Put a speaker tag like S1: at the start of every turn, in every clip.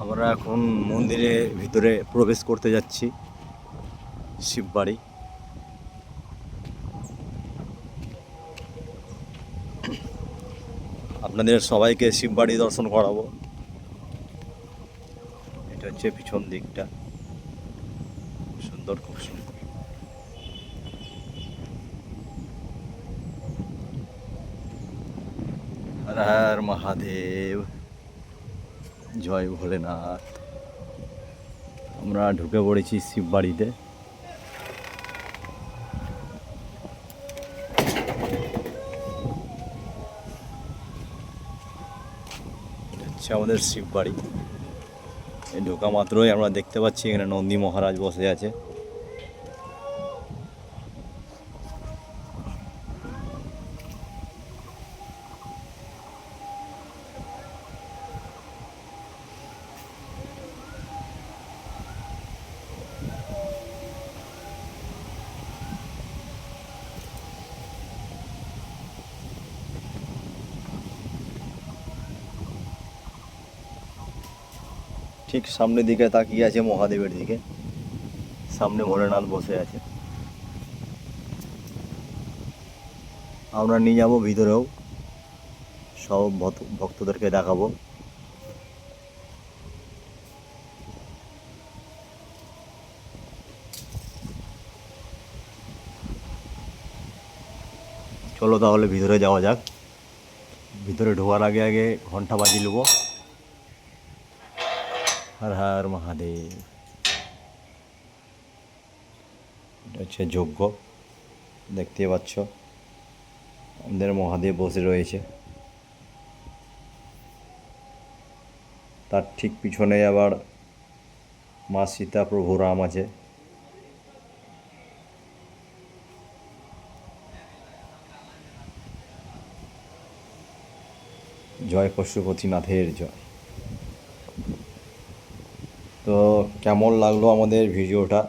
S1: আমরা এখন মন্দিরের ভিতরে প্রবেশ করতে যাচ্ছি। শিববাড়ি। আপনাদের সবাইকে শিববাড়ি দর্শন করাবো। এটা হচ্ছে পিছন দিকটা, সুন্দর, খুব সুন্দর। হর হর মহাদেব, জয় ভোলেনাথ। আমরা ঢুকে পড়েছি শিববাড়িতে। এটা হচ্ছে আমাদের শিববাড়ি। এই ঢোকা মাত্রই আমরা দেখতে পাচ্ছি এখানে নন্দী মহারাজ বসে আছে। ঠিক সামনের দিকে তাকিয়ে আছে মহাদেবের দিকে, সামনে ভোলেনাথ বসে আছে। আমরা নিয়ে যাবো ভিতরেও, সব ভক্তদেরকে দেখাবো। চলো তাহলে ভিতরে যাওয়া যাক। ভিতরে ঢোকার আগে আগে ঘন্টা বাজি নেব। হর হর মহাদেব। এটা হচ্ছে যজ্ঞ, দেখতে পাচ্ছ আমাদের মহাদেব বসে রয়েছে। তার ঠিক পিছনে আবার মা সীতা, প্রভু রাম আছে। জয় পশুপতিনাথের জয়। তো কেমন লাগলো আমাদের ভিডিওটা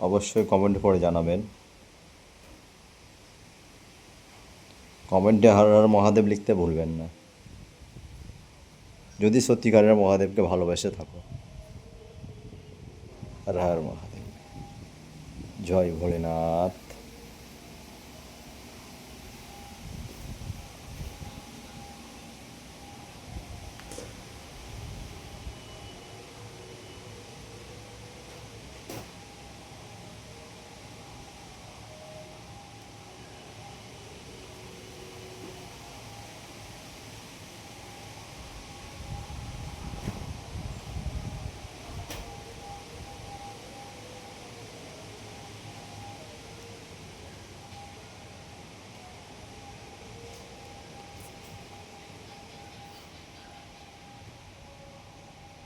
S1: অবশ্যই কমেন্ট করে জানাবেন। কমেন্টে হর হর মহাদেব লিখতে ভুলবেন না, যদি সত্যিকারের মহাদেবকে ভালোবেসে থাকো। হর হর মহাদেব, জয় ভোলেনাথ।